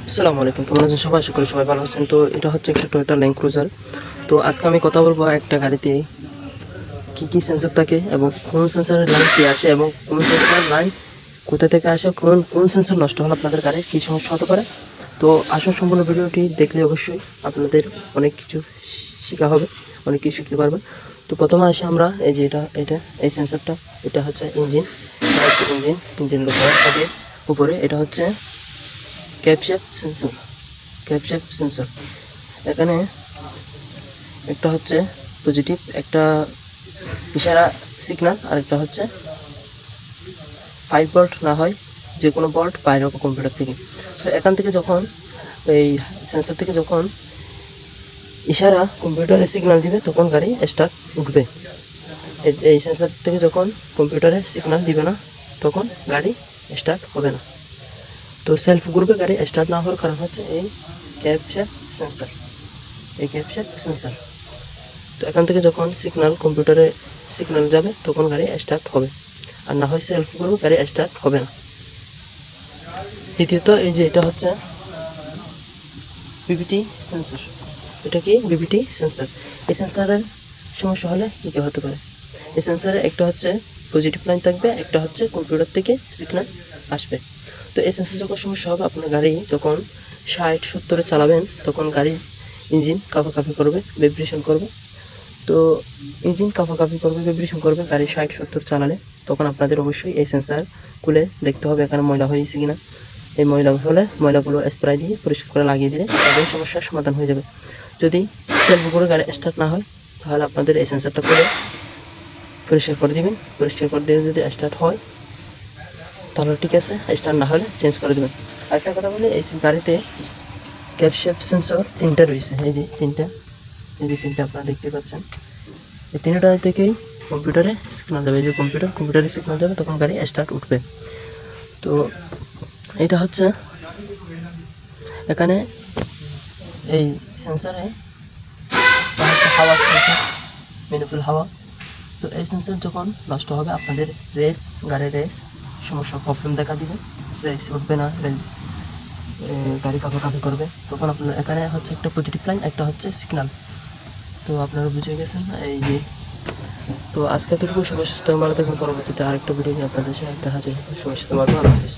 আসসালামু আলাইকুম, কেমন আছেন সবাই? আশা করি সবাই ভালো আছেন। তো এটা হচ্ছে একটা টয়োটা ল্যান্ড ক্রুজার। তো আজকে আমি কথা বলবো একটা গাড়িতে কী সেন্সর থাকে এবং কোন সেন্সরের লাইন কী আসে এবং কোন সেন্সরের লাইন কোথা থেকে আসে, কোন সেন্সর নষ্ট হলে আপনাদের গাড়ির কী সমস্যা হতে পারে। তো আসল সম্পূর্ণ ভিডিওটি দেখলে অবশ্যই আপনাদের অনেক কিছু শেখা হবে, অনেক কিছু শিখতে পারবেন। তো প্রথমে আসি আমরা এই যে এটা এই সেন্সরটা, এটা হচ্ছে ইঞ্জিনের উপরে এটা হচ্ছে ক্যাপশেপ সেন্সর। এখানে একটা হচ্ছে পজিটিভ, একটা ইশারা সিগন্যাল, আর একটা হচ্ছে 5 ভোল্ট না হয় যে কোনো ভোল্ট বাইরে কম্পিউটার থেকে। তো এখান থেকে যখন এই সেন্সর থেকে যখন ইশারা কম্পিউটারে সিগন্যাল দিবে তখন গাড়ি স্টার্ট উঠবে। এই সেন্সর থেকে যখন কম্পিউটারে সিগন্যাল দিবে না তখন গাড়ি স্টার্ট হবে না। তো সেলফ গ্রুপে গাড়ি স্টার্ট না হওয়ার কারণ হচ্ছে এই ক্যাপশেপ সেন্সর। তো এখান থেকে যখন কম্পিউটারে সিগন্যাল যাবে তখন গাড়ি স্টার্ট হবে, আর না হয় সেলফ গ্রুপে গাড়ি স্টার্ট হবে না। দ্বিতীয়ত এই যে এটা হচ্ছে বিবিটি সেন্সর। এটা কি বিবিটি সেন্সর? এই সেন্সরের সমস্যা হলে কী কী হতে পারে? এই সেন্সরে একটা হচ্ছে পজিটিভ লাইন থাকবে, একটা হচ্ছে কম্পিউটার থেকে সিগন্যাল আসবে। তো এই সেন্সর যখন সমস্যা হবে, আপনার গাড়ি যখন 60-70-এ চালাবেন তখন গাড়ির ইঞ্জিন কাঁপাকাঁপি করবে, ভাইব্রেশন করবে। তো ইঞ্জিন কাঁপাকাঁপি করবে, ভাইব্রেশন করবে গাড়ি 60-70 চালালে। তখন আপনাদের অবশ্যই এই সেন্সার খুলে দেখতে হবে এখানে ময়লা হয়েছে কিনা। এই ময়লা হলে ময়লাগুলো স্প্রে দিয়ে পরিষ্কার করে লাগিয়ে দিলে তাদের সমস্যার সমাধান হয়ে যাবে। যদি সেলফ করে গাড়ি স্টার্ট না হয় তাহলে আপনাদের এই সেন্সারটা খুলে পরিষ্কার করে দেবেন। পরিষ্কার করে দিয়ে যদি স্টার্ট হয় তাহলে ঠিক আছে, স্টার্ট না হলে চেঞ্জ করে দেবেন। আরেকটা কথা বলি, এই গাড়িতে ক্যাপশেপ সেন্সর 3টা রয়েছে। এই যে তিনটা আপনারা দেখতে পাচ্ছেন। এই 3টা থেকেই কম্পিউটারে সিগন্যাল যাবে। এই যে কম্পিউটারে সিগন্যাল যাবে তখন গাড়ি স্টার্ট উঠবে। তো এটা হচ্ছে এখানে এই সেন্সারে হচ্ছে হাওয়ার সেন্সার, ম্যানুফুল হাওয়া। তো এই সেন্সার যখন নষ্ট হবে আপনাদের গাড়ির সমস্যা প্রবলেম দেখা দিবে, উঠবে না, গাড়ি কাঁপাকাঁপি করবে। তখন আপনার এখানে হচ্ছে একটা পজিটিভ লাইন, একটা হচ্ছে সিগন্যাল। তো আপনারা বুঝে গেছেন এই যে। তো আজকে এতটুকু, সবাই সুস্থ ভালো থাকবেন। পরবর্তীতে আরেকটা ভিডিও নিয়ে আপনাদের সাথে দেখা যাবে। সবাই সুস্থ ভালো, আল্লাহ হাফেজ।